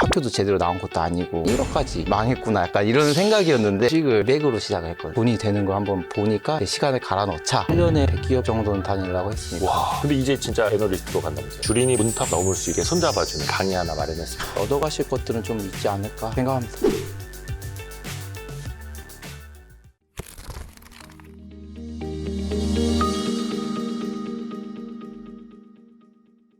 학교도 제대로 나온 것도 아니고 1억까지 망했구나 약간 이런 생각이었는데 주식을 맥으로 시작을 했거든요. 돈이 되는 거 한번 보니까 시간을 갈아 넣자. 1년에 100기업 정도는 다니려고 했습니다. 와, 근데 이제 진짜 애널리스트로 간다면서요. 주린이 문턱 넘을 수 있게 손잡아주는 강의 하나 마련했습니다. 얻어가실 것들은 좀 있지 않을까 생각합니다.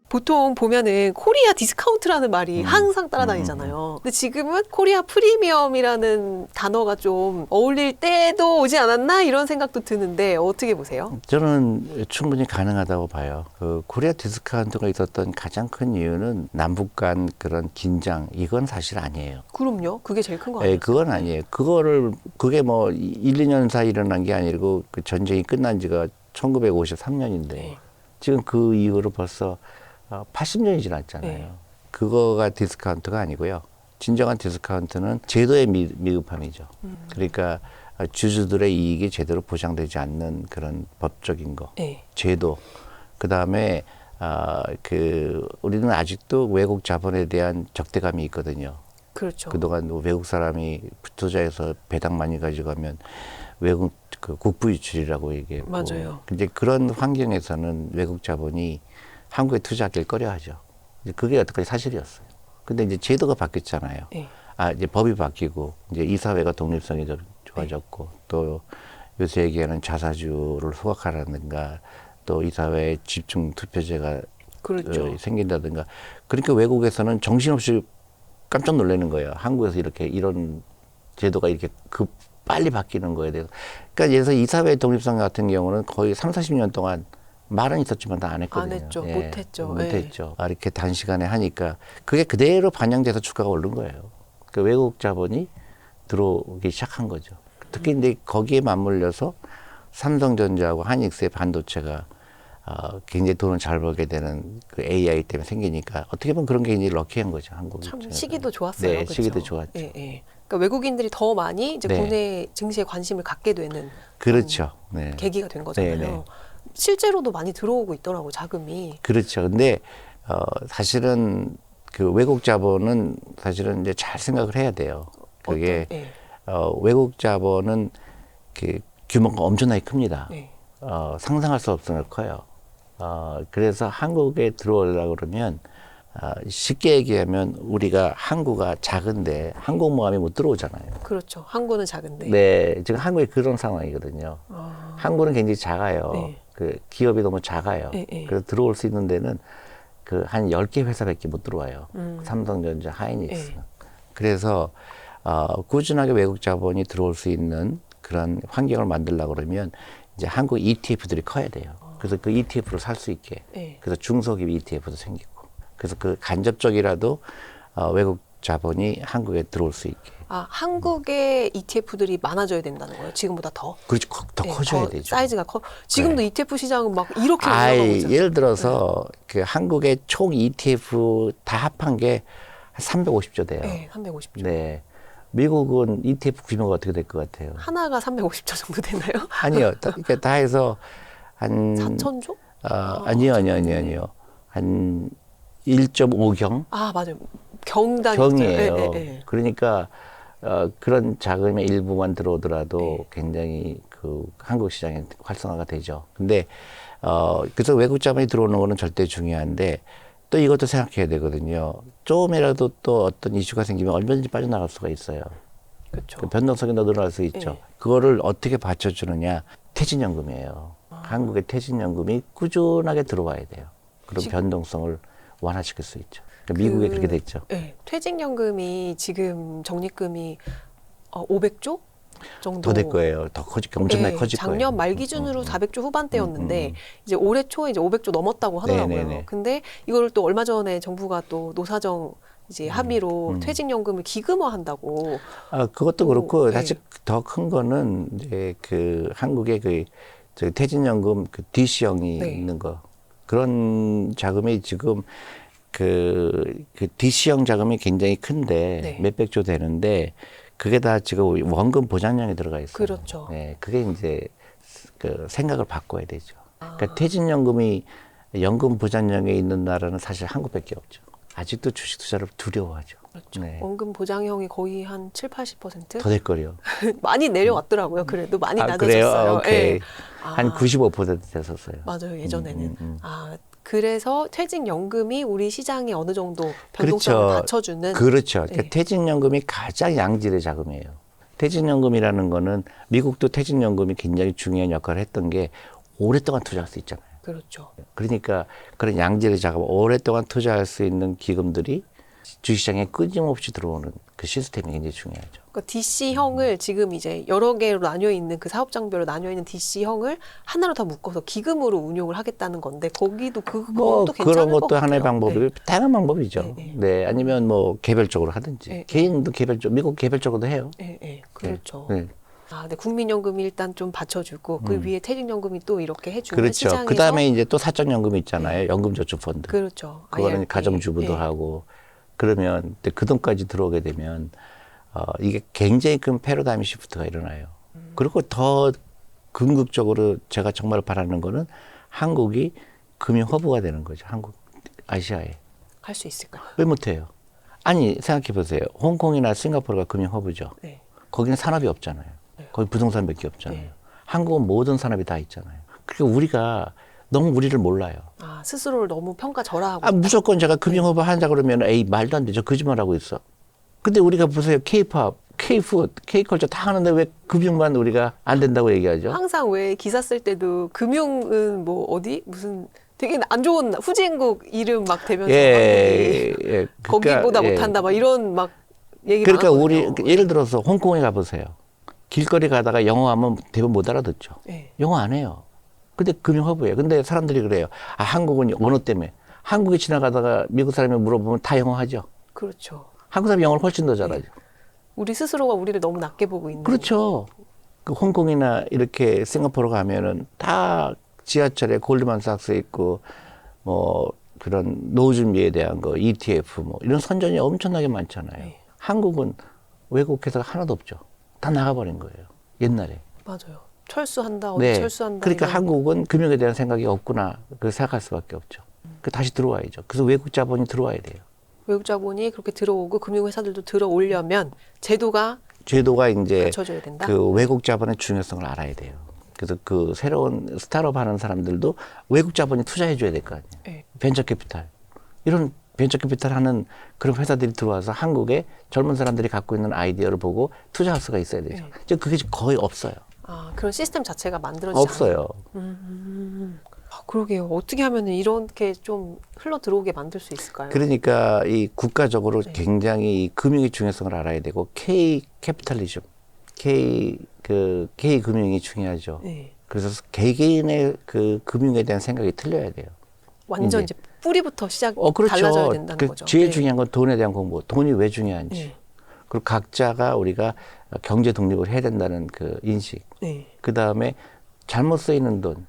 보통 보면은 코리아 디스카운트라는 말이 항상 따라다니잖아요. 근데 지금은 코리아 프리미엄이라는 단어가 좀 어울릴 때도 오지 않았나 이런 생각도 드는데 어떻게 보세요? 저는 충분히 가능하다고 봐요. 그 코리아 디스카운트가 있었던 가장 큰 이유는 남북 간 그런 긴장, 이건 사실 아니에요. 그럼요. 그게 제일 큰 거 아니에요? 그건 아니에요. 그게 뭐 1, 2년 사이 일어난 게 아니고 그 전쟁이 끝난 지가 1953년인데 네. 지금 그 이후로 벌써 80년이 지났잖아요. 네. 그거가 디스카운트가 아니고요. 진정한 디스카운트는 제도의 미흡함이죠. 그러니까 주주들의 이익이 제대로 보장되지 않는 그런 법적인 거, 네. 제도. 그다음에 우리는 아직도 외국 자본에 대한 적대감이 있거든요. 그렇죠. 그동안 외국 사람이 투자해서 배당 많이 가져가면 외국 국부 유출이라고 얘기했고, 맞아요. 근데 그런 환경에서는 외국 자본이 한국에 투자하길 꺼려하죠. 이제 그게 여태까지 사실이었어요. 근데 이제 제도가 바뀌었잖아요. 네. 이제 법이 바뀌고 이제 이사회가 독립성이 좀 좋아졌고 네. 또 요새 얘기하는 자사주를 소각하라든가 또 이사회 집중 투표제가 그렇죠. 생긴다든가. 그러니까 외국에서는 정신없이 깜짝 놀라는 거예요. 한국에서 이런 제도가 이렇게 빨리 바뀌는 거에 대해서. 그러니까 예를 들어서 이사회 독립성 같은 경우는 거의 3, 40년 동안 말은 있었지만 다 안 했거든요. 안 했죠. 예, 못했죠. 못했죠. 이렇게 단시간에 하니까 그게 그대로 반영돼서 주가가 오른 거예요. 그 외국 자본이 들어오기 시작한 거죠. 특히 이제 거기에 맞물려서 삼성전자하고 한익스의 반도체가 굉장히 돈을 잘 벌게 되는 그 AI 때문에 생기니까 어떻게 보면 그런 게 이제 럭키한 거죠. 한국 참 입장에서. 시기도 좋았어요. 네, 그렇죠? 시기도 좋았죠. 예, 예. 그러니까 외국인들이 더 많이 이제 네. 국내 증시에 관심을 갖게 되는 그렇죠. 네. 계기가 된 거잖아요. 네, 네. 실제로도 많이 들어오고 있더라고 자금이. 그렇죠. 근데 사실은 그 외국 자본은 사실은 이제 잘 생각을 해야 돼요. 그게 예. 외국 자본은 그 규모가 엄청나게 큽니다. 네. 상상할 수 없을 정도로 커요. 그래서 한국에 들어오려고 그러면 쉽게 얘기하면 우리가 항구가 작은데 항공모함이 못 들어오잖아요. 그렇죠. 항구는 작은데. 네, 지금 한국이 그런 상황이거든요. 항구는 굉장히 작아요. 네. 그 기업이 너무 작아요. 네, 네. 그래서 들어올 수 있는 데는 그 한 10개 회사밖에 못 들어와요. 삼성전자, 하이닉스. 네. 그래서 꾸준하게 외국 자본이 들어올 수 있는 그런 환경을 만들려고 그러면 이제 한국 ETF들이 커야 돼요. 그래서 그 ETF를 살 수 있게. 네. 그래서 중소기업 ETF도 생기고. 그래서 그 간접적이라도 외국 자본이 한국에 들어올 수 있게. 한국의 ETF들이 많아져야 된다는 거예요. 지금보다 더. 그렇죠. 더 네, 커져야 더 되죠. 사이즈가 커. 지금도 네. ETF 시장은 막 이렇게 올라가고 있잖아요. 예를 들어서 그 한국의 총 ETF 다 합한 게 350조 돼요. 네, 350조. 네. 미국은 ETF 규모가 어떻게 될 것 같아요? 하나가 350조 정도 되나요? 아니요. 그러니까 다 해서 한 4천조? 아니요. 한 1.5경 맞아요. 경단이 경이에요. 네, 네, 네. 그러니까 그런 자금의 일부만 들어오더라도 네. 굉장히 그 한국 시장에 활성화가 되죠. 근데 그래서 외국 자본이 들어오는 거는 절대 중요한데 또 이것도 생각해야 되거든요. 조금이라도 또 어떤 이슈가 생기면 얼마든지 빠져나갈 수가 있어요. 그렇죠. 그 변동성이 더 늘어날 수 있죠. 네. 그거를 어떻게 받쳐주느냐? 퇴직연금이에요. 한국의 퇴직연금이 꾸준하게 들어와야 돼요. 그럼 변동성을 완화시킬 수 있죠. 그러니까 미국에 그렇게 됐죠. 네, 퇴직연금이 지금 적립금이 500조 정도 더 될 거예요. 더 엄청나게 커질 거예요. 작년 말 기준으로 400조 후반대였는데 이제 올해 초에 이제 500조 넘었다고 하더라고요. 네네네. 근데 이거를 또 얼마 전에 정부가 또 노사정 이제 합의로 퇴직연금을 기금화한다고. 그것도 그렇고 네. 사실 더 큰 거는 이제 그 한국의 저 퇴직연금 그 DC형이 네. 있는 거 그런 자금이 지금 그 DC형 자금이 굉장히 큰데 네. 몇백 조 되는데 그게 다 지금 원금 보장량에 들어가 있어요. 그렇죠. 네, 그게 이제 그 생각을 바꿔야 되죠. 그러니까 퇴직연금이 연금 보장량에 있는 나라는 사실 한국밖에 없죠. 아직도 주식 투자를 두려워하죠. 그렇죠. 네. 원금 보장형이 거의 한 7, 80%? 더 될 거요. 많이 내려왔더라고요. 그래도 많이 아, 낮아졌어요. 그래요? 오케이. 예. 한 아, 95% 됐었어요. 맞아요. 예전에는. 음. 아, 그래서 퇴직연금이 우리 시장에 어느 정도 변동성을 그렇죠. 받쳐주는. 그렇죠. 네. 그러니까 퇴직연금이 가장 양질의 자금이에요. 퇴직연금이라는 거는 미국도 퇴직연금이 굉장히 중요한 역할을 했던 게 오랫동안 투자할 수 있잖아요. 그렇죠. 그러니까 그런 양질의 자금, 오랫동안 투자할 수 있는 기금들이 주식시장에 끊임없이 들어오는 그 시스템이 굉장히 중요하죠. 그러니까 DC형을 지금 이제 여러 개로 나뉘어 있는 그 사업장별로 나뉘어 있는 DC형을 하나로 다 묶어서 기금으로 운용을 하겠다는 건데 거기도 그것도 괜찮을 그런 것 것도 같아요. 하나의 방법이고 네. 다양한 방법이죠. 네, 네. 네, 아니면 뭐 개별적으로 하든지 네. 개인도 개별적, 미국 개별적으로도 해요. 네, 네, 그렇죠. 네. 아, 근데 국민연금이 일단 좀 받쳐주고 그 위에 퇴직연금이 또 이렇게 해주는 그렇죠. 시장에서 그 다음에 이제 또 사적연금이 있잖아요. 연금저축펀드. 그렇죠. 그거는 IRP. 가정주부도 네. 하고 그러면 그 돈까지 들어오게 되면 이게 굉장히 큰 패러다임 시프트가 일어나요. 그리고 더 궁극적으로 제가 정말 바라는 거는 한국이 금융 허브가 되는 거죠. 한국 아시아에. 할 수 있을까요? 왜 못해요? 아니 생각해 보세요. 홍콩이나 싱가포르가 금융 허브죠. 네. 거기는 산업이 없잖아요. 거기 부동산 몇 개 없잖아요. 네. 한국은 모든 산업이 다 있잖아요. 그러니까 우리가 너무 우리를 몰라요. 아, 스스로를 너무 평가절하하고 아, 무조건 제가 금융허브 한다 그러면 에이 말도 안 되죠. 거짓말하고 있어. 근데 우리가 보세요. K-팝, K-푸드, K-컬처 다 하는데 왜 금융만 우리가 안 된다고 얘기하죠? 항상 왜 기사 쓸 때도 금융은 뭐 어디 무슨 되게 안 좋은 후진국 이름 막 대면서 예, 예. 거기보다 예. 못한다 막 이런 막 얘기 그러니까 많았거든요. 우리 예를 들어서 홍콩에 가보세요. 길거리 가다가 영어 하면 대부분 못 알아듣죠. 네. 영어 안 해요. 근데 금융허브예요. 근데 사람들이 그래요. 아, 한국은 언어 때문에. 한국에 지나가다가 미국 사람이 물어보면 다 영어 하죠. 그렇죠. 한국 사람이 영어를 훨씬 더 잘하죠. 우리 스스로가 우리를 너무 낮게 보고 있는. 그렇죠. 그 홍콩이나 이렇게 싱가포르 가면은 다 지하철에 골드만삭스 있고 뭐 그런 노후 준비에 대한 거 ETF 뭐 이런 선전이 엄청나게 많잖아요. 네. 한국은 외국 회사가 하나도 없죠. 다 나가버린 거예요. 옛날에. 맞아요. 철수한다, 어디 철수한다. 그러니까 이런. 한국은 금융에 대한 생각이 없구나. 그 생각할 수밖에 없죠. 그 다시 들어와야죠. 그래서 외국 자본이 들어와야 돼요. 외국 자본이 그렇게 들어오고 금융회사들도 들어오려면 제도가 제도가 이제 갖춰줘야 된다. 그 외국 자본의 중요성을 알아야 돼요. 그래서 그 새로운 스타트업 하는 사람들도 외국 자본이 투자해 줘야 될 거 아니에요. 네. 벤처 캐피탈. 이런 벤처 캐피탈 하는 그런 회사들이 들어와서 한국에 젊은 사람들이 갖고 있는 아이디어를 보고 투자할 수가 있어야 되죠. 네. 이제 그게 거의 없어요. 아, 그런 시스템 자체가 만들어지지 없어요. 아, 그러게요. 어떻게 하면 이렇게 좀 흘러 들어오게 만들 수 있을까요? 그러니까 이 국가적으로 네. 굉장히 이 금융의 중요성을 알아야 되고 K 캐피탈리즘, K 금융이 중요하죠. 네. 그래서 개개인의 그 금융에 대한 생각이 틀려야 돼요. 완전 이제. 이제 뿌리부터 그렇죠. 달라져야 된다는 그 거죠. 제일 네. 중요한 건 돈에 대한 공부. 돈이 왜 중요한지. 네. 그리고 각자가 우리가 경제 독립을 해야 된다는 그 인식. 네. 그 다음에 잘못 쓰이는 돈.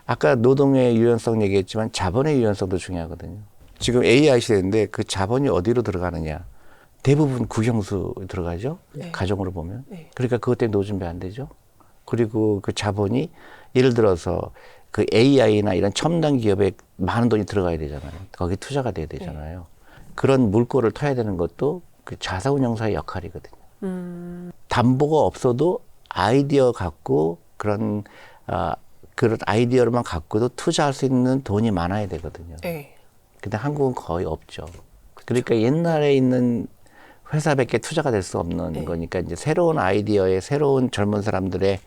아까 노동의 유연성 얘기했지만 자본의 유연성도 중요하거든요. 지금 AI 시대인데 그 자본이 어디로 들어가느냐. 대부분 국영수 들어가죠. 네. 가정으로 보면. 네. 그러니까 그것 때문에 노후 준비 안 되죠. 그리고 그 자본이 예를 들어서 그 AI나 이런 첨단 기업에 많은 돈이 들어가야 되잖아요. 거기 투자가 돼야 되잖아요. 그런 물꼬를 터야 되는 것도 그 자사운용사의 역할이거든요. 담보가 없어도 아이디어 갖고 그런 아이디어로만 갖고도 투자할 수 있는 돈이 많아야 되거든요. 네. 근데 한국은 거의 없죠. 그러니까 옛날에 있는 회사밖에 투자가 될 수 없는 네. 거니까 이제 새로운 아이디어에 새로운 젊은 사람들의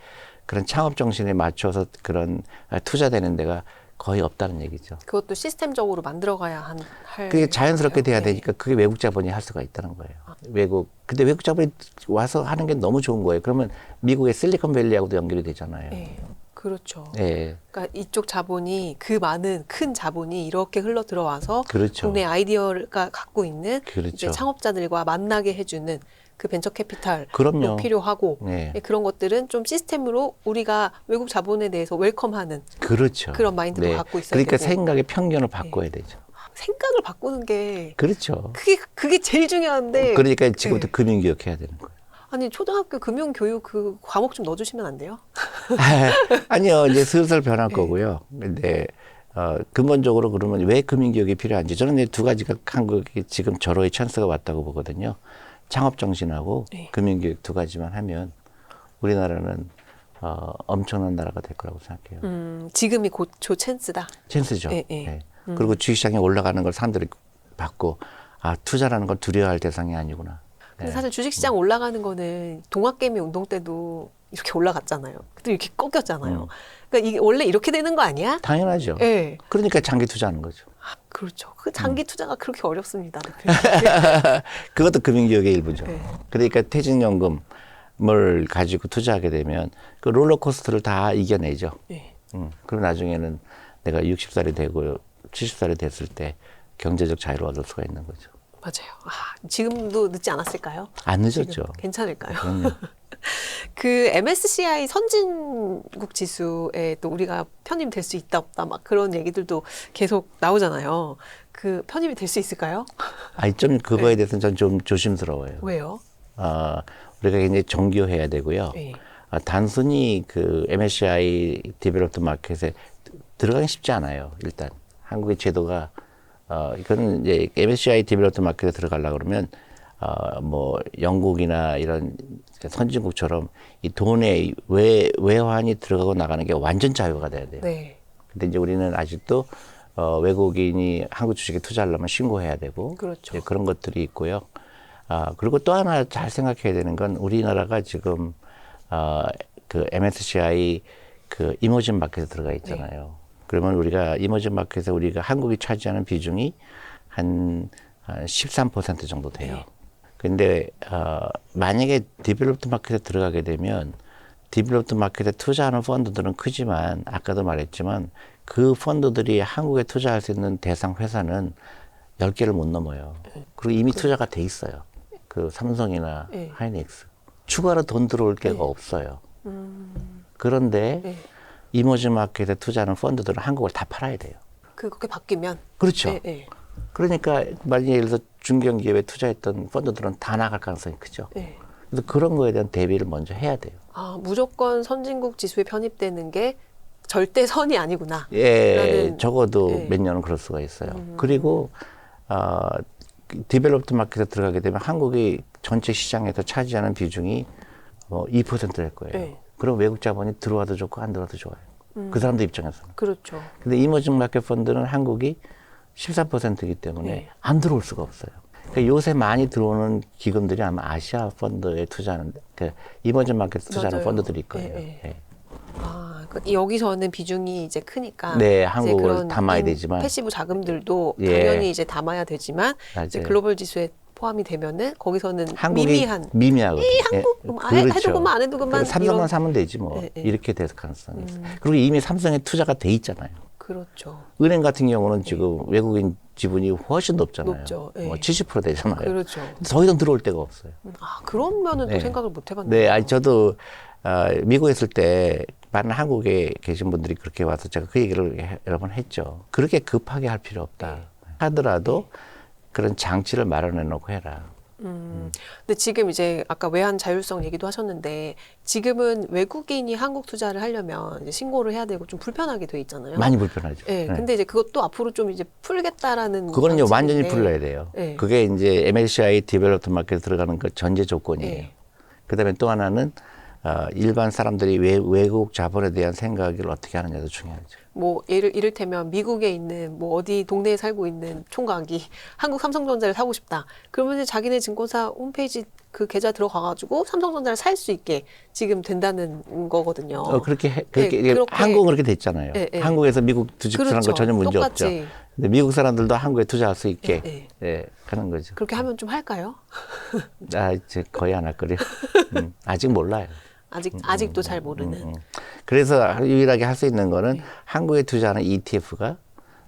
그런 창업 정신에 맞춰서 그런 투자되는 데가 거의 없다는 얘기죠. 그것도 시스템적으로 만들어가야 할. 그게 자연스럽게 돼야 네. 되니까 그게 외국 자본이 할 수가 있다는 거예요. 근데 외국 자본이 와서 하는 게 너무 좋은 거예요. 그러면 미국의 실리콘밸리하고도 연결이 되잖아요. 네. 그렇죠. 예. 그러니까 이쪽 자본이 그 많은 큰 자본이 이렇게 흘러 들어와서 그렇죠. 국내 아이디어가 갖고 있는 그렇죠. 이제 창업자들과 만나게 해주는 그 벤처 캐피탈도 그럼요. 필요하고 네. 그런 것들은 좀 시스템으로 우리가 외국 자본에 대해서 웰컴하는 그렇죠. 그런 마인드도 갖고 있어야 그러니까 되고. 생각의 편견을 바꿔야 되죠. 생각을 바꾸는 게 그렇죠. 그게 제일 중요한데. 그러니까 지금부터 네. 금융교육해야 되는 거예요. 아니 초등학교 금융교육 그 과목 좀 넣어주시면 안 돼요? 아니요, 이제 슬슬 변할 네. 거고요. 근데 근본적으로 그러면 왜 금융교육이 필요한지 저는 이 두 가지가 한국이 지금 절호의 찬스가 왔다고 보거든요. 창업 정신하고 네. 금융교육 두 가지만 하면 우리나라는 엄청난 나라가 될 거라고 생각해요. 지금이 곧 조 찬스다. 찬스죠. 예, 예. 네. 그리고 주식시장에 올라가는 걸 사람들이 받고 투자라는 건 두려워할 대상이 아니구나. 근데 네. 사실 주식시장 올라가는 거는 동학개미 운동 때도 이렇게 올라갔잖아요. 또 이렇게 꺾였잖아요. 그러니까 이게 원래 이렇게 되는 거 아니야? 당연하죠. 예. 그러니까 장기 투자하는 거죠. 아, 그렇죠. 그 장기 투자가 그렇게 어렵습니다. 그것도 금융교육의 일부죠. 네. 그러니까 퇴직연금을 가지고 투자하게 되면 그 롤러코스터를 다 이겨내죠. 네. 그럼 나중에는 내가 60살이 되고 70살이 됐을 때 경제적 자유를 얻을 수가 있는 거죠. 맞아요. 아, 지금도 늦지 않았을까요? 안 늦었죠. 지금 괜찮을까요? 그럼요. 그 MSCI 선진국 지수에 또 우리가 편입이 될 수 있다 없다 막 그런 얘기들도 계속 나오잖아요. 그 편입이 될 수 있을까요? 좀 그거에 대해서는 전 좀 조심스러워요. 왜요? 우리가 굉장히 정교해야 되고요. 네. 단순히 그 MSCI 디벨롭드 마켓에 들어가기 쉽지 않아요. 일단 한국의 제도가 이거는 이제 MSCI 디벨롭드 마켓에 들어가려고 그러면 뭐 영국이나 이런 선진국처럼 이 돈의 외환이 들어가고 나가는 게 완전 자유가 돼야 돼요. 네. 근데 이제 우리는 아직도 외국인이 한국 주식에 투자하려면 신고해야 되고 그렇죠. 이제 그런 것들이 있고요. 그리고 또 하나 잘 생각해야 되는 건 우리나라가 지금 그 MSCI 그 이머징 마켓에 들어가 있잖아요. 그러면 우리가 이머징 마켓에서 우리가 한국이 차지하는 비중이 한 13% 정도 돼요. 근데 만약에 디벨롭드 마켓에 들어가게 되면 디벨롭드 마켓에 투자하는 펀드들은 크지만 아까도 말했지만 그 펀드들이 한국에 투자할 수 있는 대상 회사는 10개를 못 넘어요. 그리고 이미 투자가 돼 있어요. 그 삼성이나 네. 하이닉스. 추가로 돈 들어올 게가 없어요. 그런데 네. 이머징 마켓에 투자하는 펀드들은 한국을 다 팔아야 돼요. 그렇게 바뀌면 그렇죠. 네, 네. 그러니까 만약에 예를 들어서 중견기업에 투자했던 펀드들은 다 나갈 가능성이 크죠. 네. 그래서 그런 거에 대한 대비를 먼저 해야 돼요. 무조건 선진국 지수에 편입되는 게 절대 선이 아니구나. 예, 라는- 적어도 네. 몇 년은 그럴 수가 있어요. 그리고 디벨롭드 마켓에 들어가게 되면 한국이 전체 시장에서 차지하는 비중이 2%될 거예요. 네. 그럼 외국 자본이 들어와도 좋고 안 들어와도 좋아요. 그 사람들 입장에서는. 그렇죠. 근데 이머징 마켓 펀드는 한국이 14%이기 때문에 네. 안 들어올 수가 없어요. 그러니까 요새 많이 들어오는 기금들이 아마 아시아 펀드에 투자하는, 그 이머징 마켓에 투자하는 맞아요. 펀드들일 거예요. 네, 네. 예. 여기서는 비중이 이제 크니까 네, 이제 한국을 그런 담아야 되지만. 패시브 자금들도 예. 당연히 이제 담아야 되지만 이제 맞아요. 글로벌 지수에 포함이 되면은 거기서는 한국이 미미한 미미하거든요. 한국 해도 그만 안 해도 그만 그러니까 삼성만 이런- 사면 되지 뭐. 네, 네. 이렇게 될 가능성이 있어요. 그리고 이미 삼성에 투자가 돼 있잖아요. 그렇죠. 은행 같은 경우는 지금 외국인 지분이 훨씬 높잖아요. 높죠. 네. 뭐 70% 되잖아요. 그렇죠. 더 이상 들어올 데가 없어요. 그런 면은 네. 또 생각을 못 해봤네요. 네, 저도 미국에 있을 때 많은 한국에 계신 분들이 그렇게 와서 제가 그 얘기를 여러 번 했죠. 그렇게 급하게 할 필요 없다. 하더라도 그런 장치를 마련해 놓고 해라. 근데 지금 이제 아까 외환 자율성 얘기도 하셨는데 지금은 외국인이 한국 투자를 하려면 이제 신고를 해야 되고 좀 불편하게 돼 있잖아요. 많이 불편하죠. 네, 네. 근데 이제 그것도 앞으로 좀 이제 풀겠다라는 그거는 이제 완전히 방침인데 풀려야 돼요. 네. 그게 이제 MSCI 디벨롭드 마켓에 들어가는 그 전제 조건이에요. 네. 그다음에 또 하나는 일반 사람들이 외국 자본에 대한 생각을 어떻게 하느냐도 중요하죠. 뭐 이를테면 미국에 있는 뭐 어디 동네에 살고 있는 총각이 한국 삼성전자를 사고 싶다. 그러면 이제 자기네 증권사 홈페이지 그 계좌 들어가가지고 삼성전자를 살 수 있게 지금 된다는 거거든요. 그렇게 네, 그렇게- 한국은 그렇게 됐잖아요. 네, 네. 한국에서 미국 투자하는 그렇죠. 거 전혀 문제 똑같이. 없죠. 근데 미국 사람들도 한국에 투자할 수 있게 네, 하는 거죠. 그렇게 하면 좀 할까요? 이제 거의 안 할 거래요. 아직 몰라요. 아직도 잘 모르는. 그래서 유일하게 할 수 있는 거는 한국에 투자하는 ETF가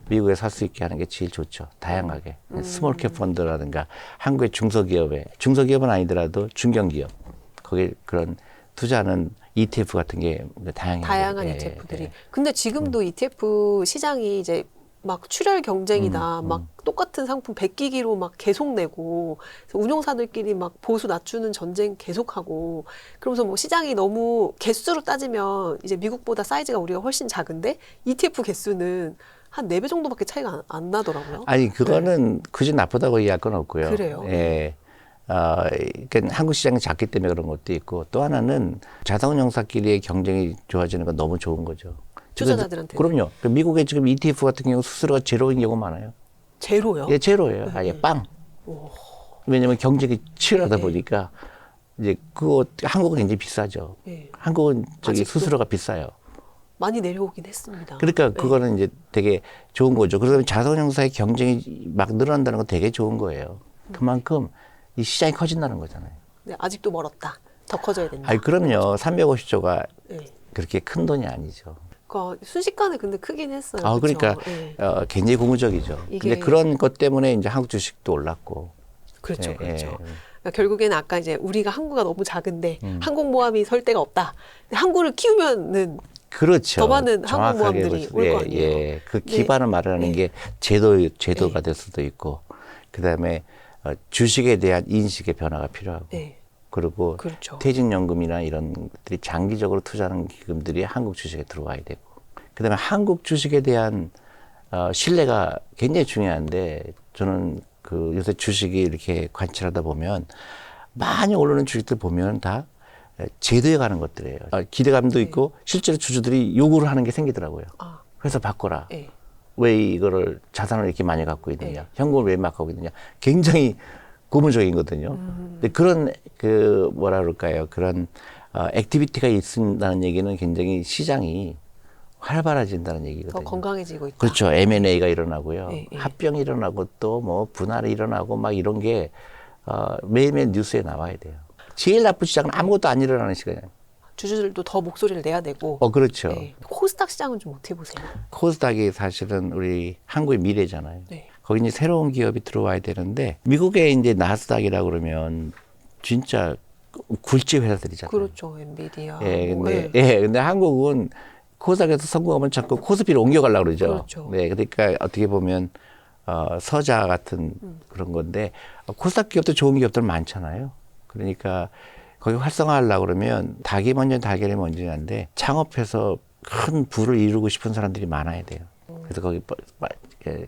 미국에 살 수 있게 하는 게 제일 좋죠. 다양하게. 스몰캡 펀드라든가 한국의 중소기업은 아니더라도 중견기업. 거기 그런 투자하는 ETF 같은 게 다양한 예, ETF들이. 예. 근데 지금도 ETF 시장이 이제 막 출혈 경쟁이다. 막 똑같은 상품 베끼기로 막 계속 내고 그래서 운용사들끼리 막 보수 낮추는 전쟁 계속하고 그러면서 뭐 시장이 너무 개수로 따지면 이제 미국보다 사이즈가 우리가 훨씬 작은데 ETF 개수는 한 4배 정도밖에 차이가 안 나더라고요. 아니 그거는 굳이 나쁘다고 이해할 건 없고요. 그래요? 예. 그러니까 한국 시장이 작기 때문에 그런 것도 있고 또 하나는 자산운용사끼리의 경쟁이 좋아지는 건 너무 좋은 거죠. 투자자들한테. 그럼요. 미국에 지금 ETF 같은 경우 수수료가 제로인 경우 많아요. 제로요? 예, 제로예요. 아예 빵. 왜냐면 경쟁이 치열하다 네. 보니까 이제 그거 한국은 굉장히 비싸죠. 네. 한국은 저기 아직도? 수수료가 비싸요. 많이 내려오긴 했습니다. 그러니까 네. 그거는 이제 되게 좋은 거죠. 그러면 자산운용사의 경쟁이 막 늘어난다는 건 되게 좋은 거예요. 그만큼 이 시장이 커진다는 거잖아요. 네, 아직도 멀었다. 더 커져야 된다. 아니 그럼요. 350조가 네. 그렇게 큰 돈이 아니죠. 그러니까 순식간에 근데 크긴 했어요. 아, 그쵸? 그러니까 네. 굉장히 고무적이죠. 이게- 근데 그런 것 때문에 이제 한국 주식도 올랐고. 그렇죠, 예, 그렇죠. 예. 그러니까 결국에는 아까 이제 우리가 항구가 너무 작은데 항공모함이 설 데가 없다. 근데 항구를 키우면은 그렇죠. 더 많은 정확하게 항공모함들이 그렇죠. 올 거 아니에요. 예. 그 네. 기반을 마련하는 네. 게 제도가 될 수도 있고, 그 다음에 주식에 대한 인식의 변화가 필요하고, 네, 그리고 그렇죠. 퇴직연금이나 이런 것들이 장기적으로 투자하는 기금들이 한국 주식에 들어와야 되고, 그 다음에 한국 주식에 대한 신뢰가 굉장히 중요한데, 저는 그 요새 주식이 이렇게 관찰하다 보면 많이 오르는 주식들 보면 다 제도에 가는 것들이에요. 기대감도 있고 실제로 주주들이 요구를 하는 게 생기더라고요. 아, 회사 바꿔라. 네. 왜 이거를 자산을 이렇게 많이 갖고 있느냐. 네. 현금을 왜 막 갖고 있느냐. 굉장히 고무적이거든요. 근데 그런 그 뭐라 그럴까요. 그런 액티비티가 있다는 얘기는 굉장히 시장이 활발해진다는 더 얘기거든요. 건강해지고 있다. 그렇죠. M&A가 일어나고요. 네, 네. 합병이 일어나고 또 뭐 분할이 일어나고 막 이런 게 매일매일 뉴스에 나와야 돼요. 제일 나쁜 시장은 아무것도 안 일어나는 시간이에요. 주주들도 더 목소리를 내야 되고. 그렇죠. 네. 코스닥 시장은 좀 어떻게 보세요? 코스닥이 사실은 우리 한국의 미래잖아요. 네. 거기 이제 새로운 기업이 들어와야 되는데 미국에 이제 나스닥이라고 그러면 진짜 굴지 회사들이잖아요. 그렇죠. 엔비디아. 예, 뭐, 근데 네. 근데 한국은 코스닥에서 성공하면 자꾸 코스피로 옮겨가려고 그러죠. 그렇죠. 네, 그러니까 어떻게 보면 서자 같은 그런 건데 코스닥 기업도 좋은 기업들 많잖아요. 그러니까 거기 활성화하려고 그러면 닭이 먼저 달걀이 먼저인데 창업해서 큰 부를 이루고 싶은 사람들이 많아야 돼요. 그래서 거기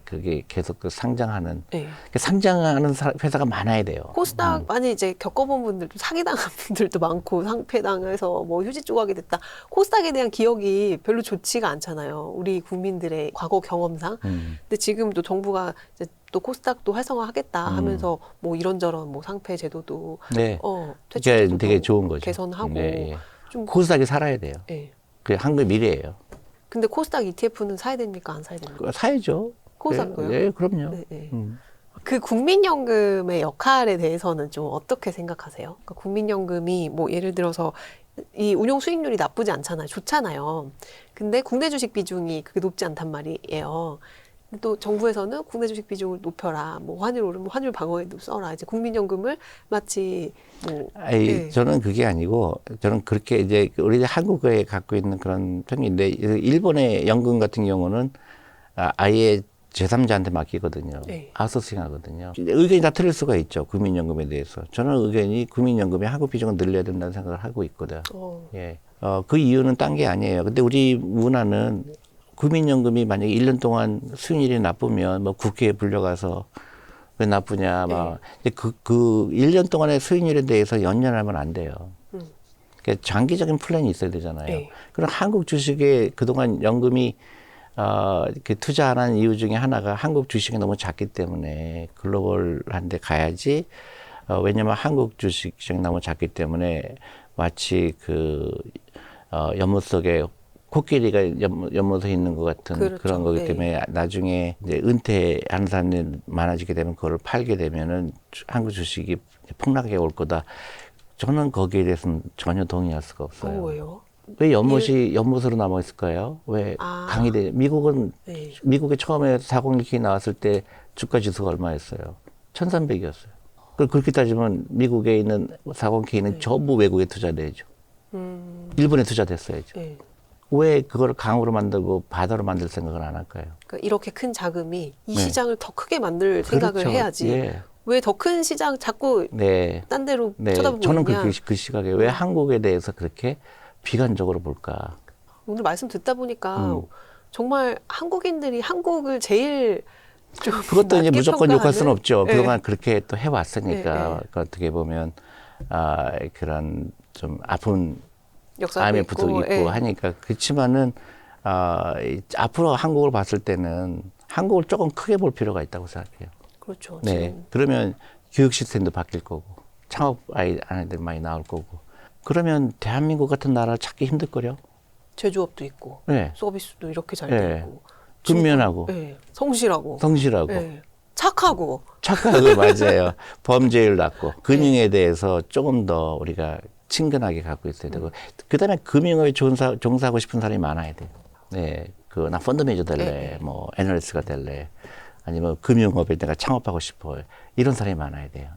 그게 계속 그 상장하는 네. 상장하는 회사가 많아야 돼요. 코스닥 많이 이제 겪어본 분들도 사기당한 분들도 많고 상패당해서 뭐 휴지 조각이 됐다. 코스닥에 대한 기억이 별로 좋지가 않잖아요. 우리 국민들의 과거 경험상. 근데 지금 또 정부가 이제 또 코스닥도 활성화하겠다 하면서 뭐 이런저런 뭐 상패 제도도 네. 퇴출 그게 제도도 되게 좋은 거죠. 개선하고 네, 예. 좀 코스닥이 살아야 돼요. 예. 그게 한국의 미래예요. 근데 코스닥 ETF는 사야 됩니까? 안 사야 됩니까? 그거 사야죠. 코스닥도요? 네, 그럼요. 네, 네. 음. 그 국민연금의 역할에 대해서는 좀 어떻게 생각하세요? 그러니까 국민연금이 뭐 예를 들어서 이 운용 수익률이 나쁘지 않잖아요. 좋잖아요. 근데 국내 주식 비중이 그게 높지 않단 말이에요. 근데 또 정부에서는 국내 주식 비중을 높여라. 뭐 환율 오르면 환율 방어에도 써라. 이제 국민연금을 마치 뭐 예. 저는 그게 아니고 저는 그렇게 이제 우리 한국에 갖고 있는 그런 편인데 일본의 연금 같은 경우는 아예 제3자한테 맡기거든요. 네. 아웃소싱 하거든요. 의견이 다 틀릴 수가 있죠. 국민연금에 대해서. 저는 의견이 국민연금의 한국 비중을 늘려야 된다는 생각을 하고 있거든요. 예. 그 이유는 딴 게 아니에요. 근데 우리 문화는 국민연금이 만약에 1년 동안 수익률이 나쁘면 뭐 국회에 불려가서 왜 나쁘냐 막. 근데 그 1년 동안의 수익률에 대해서 연연하면 안 돼요. 그러니까 장기적인 플랜이 있어야 되잖아요. 네. 그럼 한국 주식에 그동안 연금이 이렇게 투자 안 하는 이유 중에 하나가 한국 주식이 너무 작기 때문에 글로벌한 데 가야지. 왜냐면 한국 주식 시장이 너무 작기 때문에 마치 그 연못 속에 코끼리가 연못에 있는 것 같은 그렇죠. 그런 거기 네. 때문에 나중에 이제 은퇴하는 사람들이 많아지게 되면 그걸 팔게 되면은 한국 주식이 폭락해 올 거다. 저는 거기에 대해서는 전혀 동의할 수가 없어요. 왜요? 왜 연못으로 남아 있을까요? 왜 강이 돼? 미국은 네. 미국에 처음에 401k 나왔을 때 주가 지수가 얼마였어요? 1,300이었어요. 그렇게 따지면 미국에 있는 401k는 전부 외국에 투자돼야죠. 일본에 투자됐어야죠. 네. 왜 그걸 강으로 만들고 바다로 만들 생각을 안 할까요? 그러니까 이렇게 큰 자금이 이 네. 시장을 더 크게 만들 생각을 그렇죠. 해야지. 예. 왜 더 큰 시장 자꾸 네. 딴 데로 네. 쳐다보고 저는 있냐. 그 시각에 왜 한국에 대해서 그렇게 비관적으로 볼까? 오늘 말씀 듣다 보니까 정말 한국인들이 한국을 제일 좀 그것도 이제 낮게 무조건 욕할 수는 평가하는? 없죠. 네. 그동안 그렇게 또 해왔으니까. 네, 네. 그러니까 어떻게 보면 그런 좀 아픈 역사도 IMF도 있고 예. 하니까 그렇지만은 앞으로 한국을 봤을 때는 한국을 조금 크게 볼 필요가 있다고 생각해요. 그렇죠. 네. 지금. 그러면 교육 시스템도 바뀔 거고 창업 아이들 많이 나올 거고 그러면 대한민국 같은 나라를 찾기 힘들거려. 제조업도 있고 네. 서비스도 이렇게 잘 네. 되고 근면하고 네. 성실하고 성실하고 네. 착하고 착하고 맞아요. 범죄율 낮고 금융에 대해서 조금 더 우리가 친근하게 갖고 있어야 되고 그다음에 금융업에 종사하고 싶은 사람이 많아야 돼요. 네, 나 펀드 매니저 될래, 네. 뭐 애널리스트가 될래, 아니면 금융업에 내가 창업하고 싶어 이런 사람이 많아야 돼요.